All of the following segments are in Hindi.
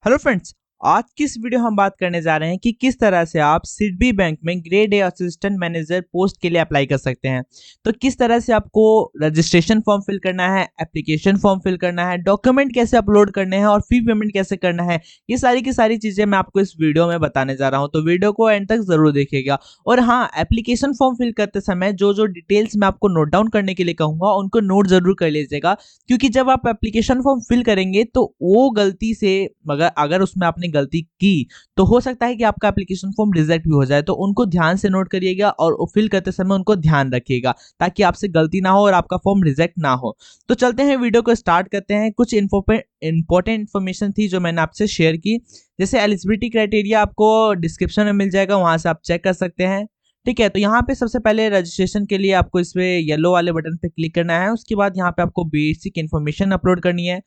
Hello friends. आज की इस वीडियो हम बात करने जा रहे हैं कि किस तरह से आप सिडबी बैंक में grade A assistant manager post के लिए अप्लाई कर सकते हैं। तो किस तरह से आपको रजिस्ट्रेशन फॉर्म फिल करना है, एप्लीकेशन फॉर्म फिल करना है, डॉक्यूमेंट कैसे अपलोड करने हैं और फी पेमेंट कैसे करना है, ये सारी की सारी चीजें मैं आपको इस वीडियो में बताने जा रहा हूं। तो वीडियो को एंड तक जरूर देखिएगा। और हाँ, एप्लीकेशन फॉर्म फिल करते समय जो जो डिटेल्स मैं आपको नोट डाउन करने के लिए कहूंगा उनको नोट जरूर कर लीजिएगा, क्योंकि जब आप एप्लीकेशन फॉर्म फिल करेंगे तो वो गलती से अगर अगर उसमें आपने गलती की तो हो सकता है कि आपका एप्लीकेशन फॉर्म रिजेक्ट भी हो जाए। तो उनको ध्यान से नोट करिएगा और फिल करते समय उनको ध्यान रखिएगा ताकि आपसे गलती ना हो और आपका फॉर्म रिजेक्ट ना हो। तो चलते हैं, वीडियो को स्टार्ट करते हैं। कुछ इंपॉर्टेंट इन्फॉर्मेशन थी जो मैंने आपसे शेयर की, जैसे एलिजिबिलिटी क्राइटेरिया आपको डिस्क्रिप्शन में मिल जाएगा, वहां से आप चेक कर सकते हैं। ठीक है, तो यहाँ पे सबसे पहले रजिस्ट्रेशन के लिए आपको इस पे येलो वाले बटन पे क्लिक करना है। उसके बाद यहाँ पे आपको बेसिक इन्फॉर्मेशन अपलोड करनी है,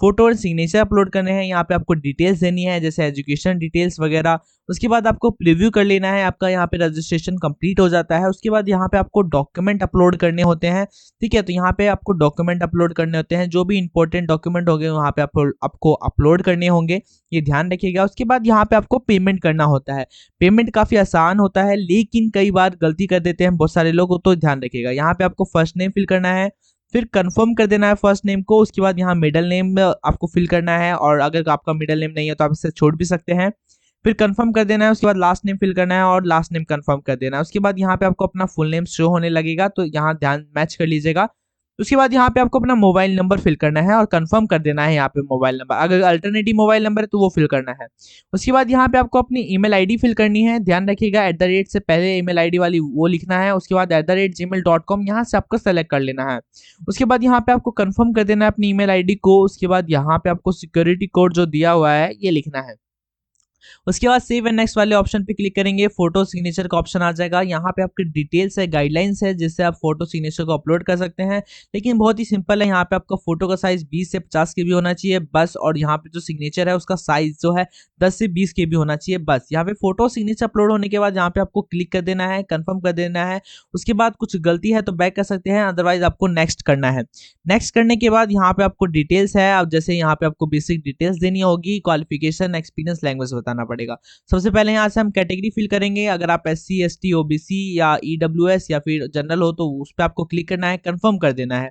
फोटो और सिग्नेचर अपलोड करने हैं। यहाँ पे आपको डिटेल्स देनी है जैसे एजुकेशन डिटेल्स वगैरह। उसके बाद आपको प्रीव्यू कर लेना है, आपका यहाँ पे रजिस्ट्रेशन कंप्लीट हो जाता है। उसके बाद यहाँ पे आपको डॉक्यूमेंट अपलोड करने होते हैं। ठीक है, तो यहाँ पे आपको डॉक्यूमेंट अपलोड करने होते हैं, जो भी इंपॉर्टेंट डॉक्यूमेंट होंगे वहाँ पे आपको अपलोड करने होंगे, ये ध्यान रखिएगा। उसके बाद यहाँ पे आपको पेमेंट करना होता है। पेमेंट काफी आसान होता है, लेकिन कई बार गलती कर देते हैं बहुत सारे लोग, तो ध्यान रखिएगा। यहाँ पे आपको फर्स्ट नेम फिल करना है, फिर कंफर्म कर देना है फर्स्ट नेम को। उसके बाद यहाँ मिडिल नेम आपको फिल करना है, और अगर आपका मिडिल नेम नहीं है तो आप इसे छोड़ भी सकते हैं। फिर कंफर्म कर देना है, उसके बाद लास्ट नेम फिल करना है और लास्ट नेम कंफर्म कर देना है। उसके बाद यहाँ पे आपको अपना फुल नेम शो होने लगेगा, तो यहाँ ध्यान मैच कर लीजिएगा। उसके बाद यहाँ पे आपको अपना मोबाइल नंबर फिल करना है और कंफर्म कर देना है यहाँ पे मोबाइल नंबर। अगर अल्टरनेटिव मोबाइल नंबर है तो वो फिल करना है। उसके बाद यहाँ पे आपको अपनी ईमेल आईडी फिल करनी है, ध्यान रखिएगा @ से पहले ईमेल आईडी वाली वो लिखना है। उसके बाद @gmail.com यहाँ से आपको सेलेक्ट कर लेना है। उसके बाद यहाँ पे आपको कंफर्म कर देना है अपनी ईमेल आईडी को। उसके बाद यहाँ पे आपको सिक्योरिटी कोड जो दिया हुआ है ये लिखना है। उसके बाद सेव एंड नेक्स्ट वाले ऑप्शन पे क्लिक करेंगे, फोटो सिग्नेचर का ऑप्शन आ जाएगा। यहाँ पे आपकी डिटेल्स है, गाइडलाइंस है, जिससे आप फोटो सिग्नेचर को अपलोड कर सकते हैं। लेकिन बहुत ही सिंपल है, यहाँ पे आपका फोटो का साइज 20 से 50 के बी होना चाहिए बस। और यहाँ पे जो सिग्नेचर है उसका साइज जो है 10 से 20 के बी होना चाहिए बस। यहाँ पे फोटो सिग्नेचर अपलोड होने के बाद यहाँ पे आपको क्लिक कर देना है, कंफर्म कर देना है। उसके बाद कुछ गलती है तो बैक कर सकते हैं, अदरवाइज आपको नेक्स्ट करना है। नेक्स्ट करने के बाद यहाँ पे आपको डिटेल्स है, अब जैसे यहाँ पे आपको बेसिक डिटेल्स देनी होगी, क्वालिफिकेशन, एक्सपीरियंस, लैंग्वेज बताना पड़ेगा। सबसे पहले यहाँ से हम कैटेगरी फिल करेंगे। अगर आप SC ST OBC या EWS या फिर जनरल हो तो उस पर आपको क्लिक करना है, कंफर्म कर देना है।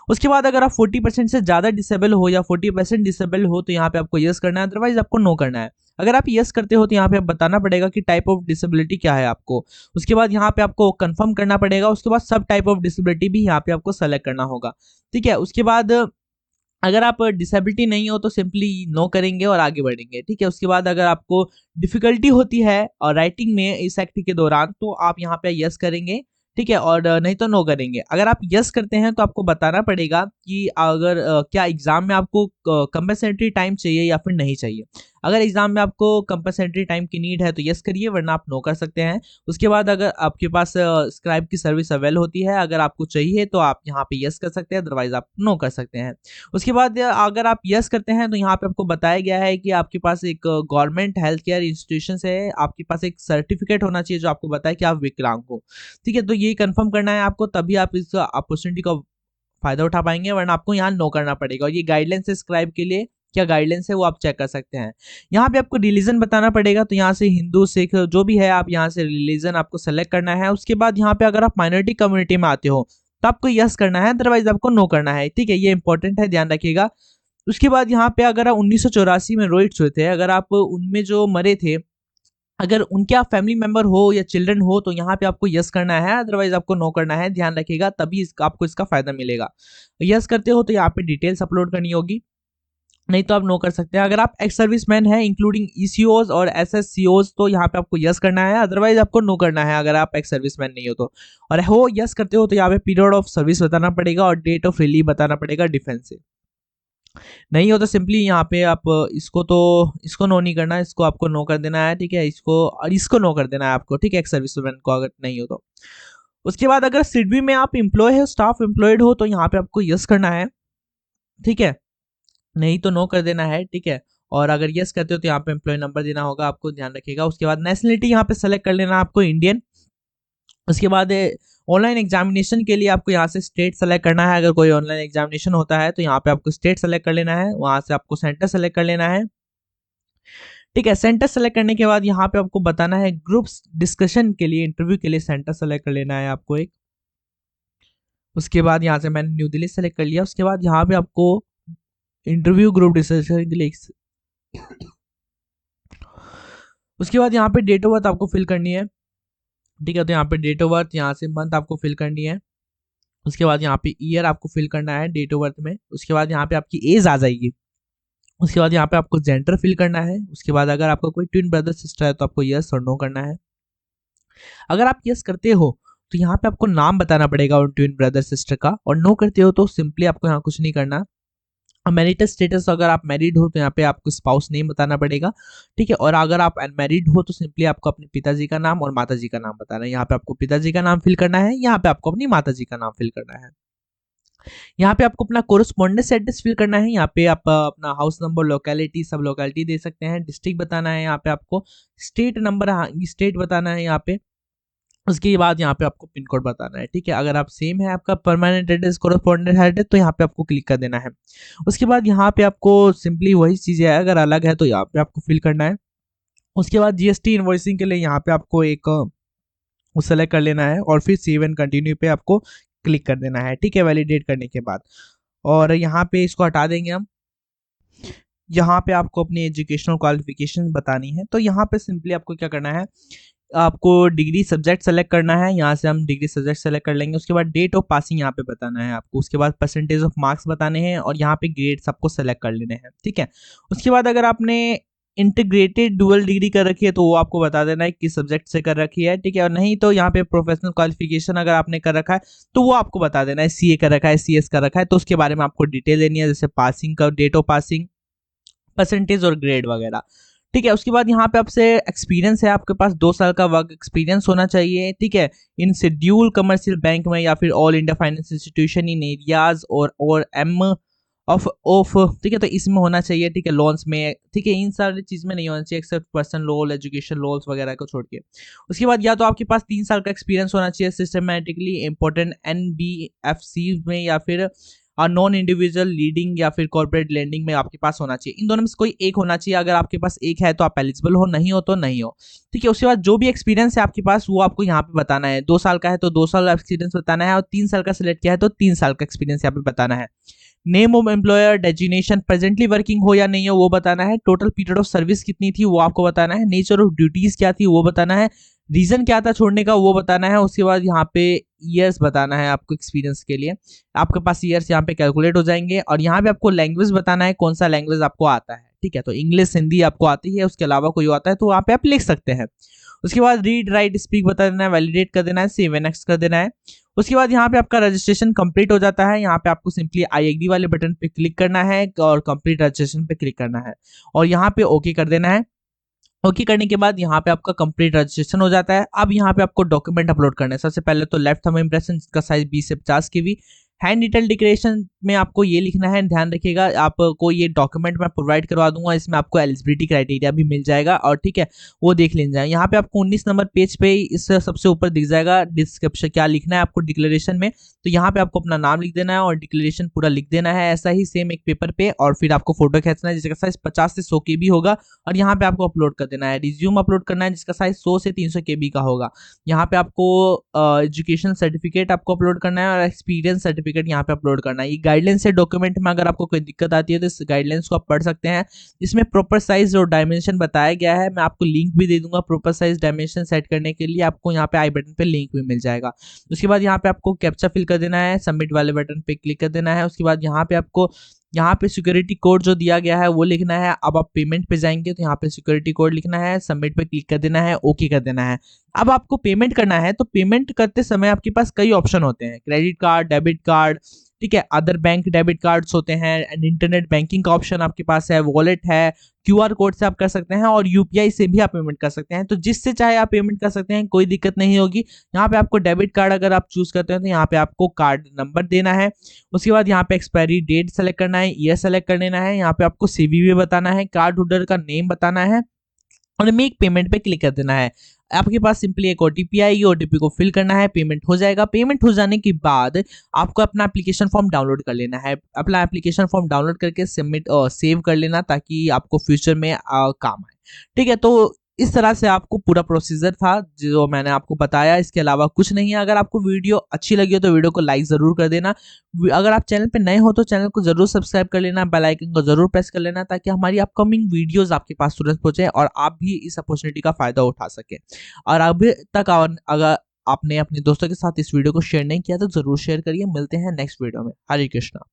उसके बाद अगर आप 40% से ज्यादा डिसेबल हो या 40% डिसेबल हो तो यहाँ पे आपको यस करना है, अदरवाइज आपको नो करना है। अगर आप यस करते हो तो यहाँ पे आप बताना पड़ेगा कि टाइप ऑफ डिसेबिलिटी क्या है आपको। उसके बाद यहाँ पे आपको कंफर्म करना पड़ेगा। उसके बाद सब टाइप ऑफ डिसेबिलिटी भी यहाँ पे आपको सेलेक्ट करना होगा। ठीक है, उसके बाद अगर आप डिसेबिलिटी नहीं हो तो सिंपली नो करेंगे और आगे बढ़ेंगे। ठीक है, उसके बाद अगर आपको डिफिकल्टी होती है और राइटिंग में इस एक्ट के दौरान तो आप यहाँ पे यस करेंगे। ठीक है, और नहीं तो नो करेंगे। अगर आप यस करते हैं तो आपको बताना पड़ेगा कि अगर क्या एग्जाम में आपको कंपलसरी टाइम चाहिए या फिर नहीं चाहिए। अगर एग्जाम में आपको कंपलसरी टाइम की नीड है तो यस करिए, वरना आप नो कर सकते हैं। उसके बाद अगर आपके पास स्क्राइब की सर्विस अवेल होती है, अगर आपको चाहिए तो आप यहाँ पे यस कर सकते हैं, अदरवाइज आप नो कर सकते हैं। उसके बाद अगर आप यस करते हैं तो यहाँ पे आपको बताया गया है कि आपके पास एक गवर्नमेंट हेल्थ केयर इंस्टीट्यूशन से आपके पास एक सर्टिफिकेट होना चाहिए जो आपको बताए कि आप विकलांग हो। ठीक है, तो ये कंफर्म करना है आपको, तभी आप इस अपॉर्चुनिटी का फायदा उठा पाएंगे, वरना आपको यहाँ नो करना पड़ेगा। और ये गाइडलाइंस है स्क्राइब के लिए, क्या गाइडलाइंस है वो आप चेक कर सकते हैं। यहाँ पे आपको रिलीजन बताना पड़ेगा, तो यहाँ से हिंदू सिख जो भी है आप यहाँ से रिलीजन आपको सेलेक्ट करना है। उसके बाद यहाँ पे अगर आप माइनॉरिटी कम्युनिटी में आते हो तो आपको यस करना है, अदरवाइज आपको नो करना है। ठीक है, ये इंपॉर्टेंट है, ध्यान रखिएगा। उसके बाद यहाँ पे अगर आप 1984 में रोहित हुए थे, अगर आप उनमें जो मरे थे, अगर उनके आप फैमिली मेंबर हो या चिल्ड्रन हो तो यहाँ पे आपको यस करना है, अदरवाइज आपको नो करना है, ध्यान रखिएगा, तभी आपको इसका फायदा मिलेगा। यस करते हो तो यहाँ पे डिटेल्स अपलोड करनी होगी, नहीं तो आप नो कर सकते हैं। अगर आप एक्स सर्विसमैन है इंक्लूडिंग ECOs और SSCOs तो यहाँ पे आपको यस करना है, अदरवाइज आपको नो करना है अगर आप एक्स सर्विसमैन नहीं हो तो। और हो यस करते हो तो यहाँ पे पीरियड ऑफ सर्विस बताना पड़ेगा और डेट ऑफ रिलीव बताना पड़ेगा डिफेंस से। नहीं हो तो सिंपली यहाँ पे आप इसको नो नहीं करना, इसको आपको नो कर देना है। ठीक है, इसको नो कर देना है आपको। ठीक है, एक्स सर्विसमैन को अगर नहीं हो तो। उसके बाद अगर सिडबी में आप एम्प्लॉय है, स्टाफ एम्प्लॉयड हो तो यहाँ पे आपको यस करना है। ठीक है, नहीं तो नो कर देना है। ठीक है, और अगर यस करते हो तो यहाँ पे एम्प्लॉय नंबर देना होगा आपको, ध्यान रखिएगा। उसके बाद नेशनलिटी यहाँ पे सेलेक्ट कर लेना आपको, इंडियन। उसके बाद ऑनलाइन एग्जामिनेशन के लिए आपको यहाँ से स्टेट सेलेक्ट करना है। अगर कोई ऑनलाइन एग्जामिनेशन होता है तो यहाँ पे आपको स्टेट सेलेक्ट कर लेना है, वहां से आपको सेंटर सेलेक्ट कर लेना है। ठीक है, सेंटर सेलेक्ट करने के बाद यहाँ पे आपको बताना है ग्रुप्स डिस्कशन के लिए, इंटरव्यू के लिए सेंटर सेलेक्ट कर लेना है आपको एक। उसके बाद यहाँ से मैंने न्यू दिल्ली सेलेक्ट कर लिया। उसके बाद यहाँ पे आपको इंटरव्यू ग्रुप डिस्कशन के लिए उसके बाद यहाँ पे डेट ऑफ बर्थ आपको फिल करनी है। ठीक है, तो यहाँ पे डेट ऑफ बर्थ, यहाँ से मंथ आपको फिल करनी है। उसके बाद यहाँ पे ईयर आपको फिल करना है डेट ऑफ बर्थ में। उसके बाद यहाँ पे आपकी एज आ जाएगी। उसके बाद यहाँ पे आपको जेंडर फिल करना है। उसके बाद अगर आपका कोई ट्विन ब्रदर सिस्टर है तो आपको यस और नो करना है। अगर आप यस करते हो तो यहाँ पे आपको नाम बताना पड़ेगा उन ट्विन ब्रदर सिस्टर का, और नो करते हो तो सिंपली आपको यहाँ कुछ नहीं करना। मैरिटल स्टेटस, अगर आप मैरिड हो तो यहाँ पे आपको स्पाउस नेम बताना पड़ेगा। ठीक है, और अगर आप अनमैरिड हो तो सिंपली आपको अपने पिताजी का नाम और माताजी का नाम बताना है। यहाँ पे आपको पिताजी का नाम फिल करना है, यहाँ पे आपको अपनी माताजी का नाम फिल करना है। यहाँ पे आपको अपना कोरस्पॉन्डेंस एड्रेस फिल करना है। यहाँ पे आप अपना हाउस नंबर, लोकेलिटी, सब लोकेलिटी दे सकते हैं। डिस्ट्रिक्ट बताना है यहाँ पे आपको, स्टेट नंबर, स्टेट बताना है यहाँ पे। उसके बाद यहाँ पे आपको पिन कोड बताना है। ठीक है, अगर आप सेम है आपका परमानेंट एड्रेस, कोरस्पॉन्डेंट एड्रेस, तो यहाँ पे आपको क्लिक कर देना है। उसके बाद यहाँ पे आपको सिंपली वही चीज़ें है, अगर अलग है तो यहाँ पे आपको फिल करना है। उसके बाद जीएसटी इनवॉइसिंग के लिए यहाँ पे आपको एक वो सेलेक्ट कर लेना है और फिर सेव एंड कंटिन्यू पे आपको क्लिक कर देना है। ठीक है, वैलिडेट करने के बाद, और यहाँ पे इसको हटा देंगे हम। यहाँ पे आपको अपनी एजुकेशनल क्वालिफिकेशन बतानी है। तो यहाँ पे सिंपली आपको क्या करना है, आपको डिग्री सब्जेक्ट सेलेक्ट करना है। यहाँ से हम डिग्री सब्जेक्ट सेलेक्ट कर लेंगे। उसके बाद डेट ऑफ पासिंग यहाँ पे बताना है आपको। उसके बाद परसेंटेज ऑफ मार्क्स बताने हैं, और यहाँ पे ग्रेड्स आपको सेलेक्ट कर लेने हैं। ठीक है, उसके बाद अगर आपने इंटीग्रेटेड डुअल डिग्री कर रखी है तो वो आपको बता देना है किस सब्जेक्ट से कर रखी है। ठीक है, और नहीं तो यहाँ पे प्रोफेशनल क्वालिफिकेशन अगर आपने कर रखा है तो वो आपको बता देना है, सीए कर रखा है, सीएस कर रखा है, तो उसके बारे में आपको डिटेल देनी है, जैसे पासिंग का, डेट ऑफ पासिंग, परसेंटेज और ग्रेड वगैरह। ठीक है, उसके बाद यहाँ पे आपसे एक्सपीरियंस है, आपके पास 2 साल का वर्क एक्सपीरियंस होना चाहिए। ठीक है, इन शेड्यूल कमर्शियल बैंक में या फिर ऑल इंडिया फाइनेंस इंस्टीट्यूशन इन एरियाज और एम ऑफ ठीक है, तो इसमें होना चाहिए। ठीक है, लोन्स में। ठीक है, इन सारी चीज में नहीं होना चाहिए except personal loan, education loans वगैरह को छोड़ के। उसके बाद या तो आपके पास 3 साल का एक्सपीरियंस होना चाहिए सिस्टमेटिकली इंपॉर्टेंट एनबीएफसी में, या फिर नॉन इंडिविजुअल लीडिंग या फिर कॉर्पोरेट लैंडिंग में आपके पास होना चाहिए। इन दोनों में से कोई एक होना चाहिए। अगर आपके पास एक है तो आप एलिजिबल हो, नहीं हो तो नहीं हो। ठीक है, उसके बाद जो भी एक्सपीरियंस है आपके पास वो आपको यहाँ पे बताना है। 2 साल का है तो 2 साल एक्सपीरियंस बताना है, और 3 साल का सिलेक्ट किया है तो 3 साल का एक्सपीरियंस यहाँ पे बताना है। Name of employer, designation, presently working हो या नहीं हो वो बताना है। टोटल पीरियड ऑफ सर्विस कितनी थी वो आपको बताना है। नेचर ऑफ ड्यूटीज क्या थी वो बताना है। रीजन क्या था छोड़ने का वो बताना है। उसके बाद यहाँ पे ईयर्स बताना है आपको एक्सपीरियंस के लिए। आपके पास ईयर्स यहाँ पे कैलकुलेट हो जाएंगे, और यहाँ पे आपको लैंग्वेज बताना है, कौन सा लैंग्वेज आपको आता है। ठीक है, तो इंग्लिश, हिंदी आपको आती है, उसके अलावा कोई आता है तो वहाँ पे आप लिख सकते हैं। उसके बाद रीड, राइट, स्पीक बता देना है, वैलिडेट कर देना है, सेव एंड नेक्स्ट कर देना है। उसके बाद यहाँ पे आपका रजिस्ट्रेशन कंप्लीट हो जाता है। यहाँ पे आपको सिंपली आई एग्री वाले बटन पे क्लिक करना है और कंप्लीट रजिस्ट्रेशन पे क्लिक करना है, और यहाँ पे ओके कर देना है। ओके करने के बाद यहाँ पे आपका कंप्लीट रजिस्ट्रेशन हो जाता है। अब यहाँ पे आपको डॉक्यूमेंट अपलोड करना है। सबसे पहले तो लेफ्ट थंब इंप्रेशन, जिसका साइज 20 से 50 KB। हैंड डिटेल डिक्लेरेशन में आपको ये लिखना है, ध्यान रखिएगा, आपको ये डॉक्यूमेंट मैं प्रोवाइड करवा दूंगा, इसमें आपको एलिजिबिलिटी क्राइटेरिया भी मिल जाएगा, और ठीक है वो देख लीजिए। यहाँ पे आपको 19 नंबर पेज पे इस सबसे ऊपर दिख जाएगा डिस्क्रिप्शन, क्या लिखना है आपको डिक्लेरेशन में। तो यहाँ पे आपको अपना नाम लिख देना है और डिक्लेरेशन पूरा लिख देना है, ऐसा ही सेम एक पेपर पे, और फिर आपको फोटो खींचना है जिसका साइज 50 से 100 KB होगा, और यहाँ पे आपको अपलोड कर देना है। रिज्यूम अपलोड करना है जिसका साइज 100 से 300 KB का होगा। यहाँ पे आपको एजुकेशन सर्टिफिकेट आपको अपलोड करना है, और एक्सपीरियंस सर्टिफिकेट यहाँ पे अपलोड करना है। ये गाइडलाइंस है डॉक्यूमेंट में, अगर आपको कोई दिक्कत आती है तो इस गाइडलाइंस को आप पढ़ सकते हैं। इसमें प्रॉपर साइज और डायमेंशन बताया गया है, मैं आपको लिंक भी दे दूंगा प्रॉपर साइज डायमेंशन सेट करने के लिए, आपको यहाँ पे आई बटन पे लिंक भी मिल जाएगा। उसके बाद यहाँ पे आपको कैप्चा फिल कर देना है, सबमिट वाले बटन पे क्लिक कर देना है। उसके बाद यहाँ पे आपको यहाँ पे सिक्योरिटी कोड जो दिया गया है वो लिखना है। अब आप पेमेंट पे जाएंगे तो यहाँ पे सिक्योरिटी कोड लिखना है, सबमिट पे क्लिक कर देना है, ओके कर देना है। अब आपको पेमेंट करना है, तो पेमेंट करते समय आपके पास कई ऑप्शन होते हैं, क्रेडिट कार्ड, डेबिट कार्ड, ठीक है, अदर बैंक डेबिट कार्ड्स होते हैं, एंड इंटरनेट बैंकिंग का ऑप्शन आपके पास है, वॉलेट है, क्यूआर कोड से आप कर सकते हैं, और यूपीआई से भी आप पेमेंट कर सकते हैं। तो जिससे चाहे आप पेमेंट कर सकते हैं, कोई दिक्कत नहीं होगी। यहाँ पे आपको डेबिट कार्ड अगर आप चूज करते हैं तो यहाँ पे आपको कार्ड नंबर देना है। उसके बाद यहाँ पे एक्सपायरी डेट सेलेक्ट करना है, ईयर सेलेक्ट कर लेना है, यहाँ पे आपको सीवीवी बताना है, कार्ड होल्डर का नेम बताना है, और मेक पेमेंट पे क्लिक कर देना है। आपके पास सिंपली एक ओटीपी आएगी, ओटीपी को फिल करना है, पेमेंट हो जाएगा। पेमेंट हो जाने के बाद आपको अपना एप्लीकेशन फॉर्म डाउनलोड कर लेना है। अपना एप्लीकेशन फॉर्म डाउनलोड करके सबमिट सेव कर लेना ताकि आपको फ्यूचर में काम आए। ठीक है, तो इस तरह से आपको पूरा प्रोसीजर था जो मैंने आपको बताया, इसके अलावा कुछ नहीं है। अगर आपको वीडियो अच्छी लगी हो तो वीडियो को लाइक जरूर कर देना। अगर आप चैनल पे नए हो तो चैनल को जरूर सब्सक्राइब कर लेना, बेल आइकन को जरूर प्रेस कर लेना ताकि हमारी अपकमिंग वीडियोस आपके पास तुरंत पहुंचे और आप भी इस अपॉर्चुनिटी का फायदा उठा सके। और अभी तक अगर आपने अपने दोस्तों के साथ इस वीडियो को शेयर नहीं किया तो जरूर शेयर करिए। मिलते हैं नेक्स्ट वीडियो में। हरे कृष्णा।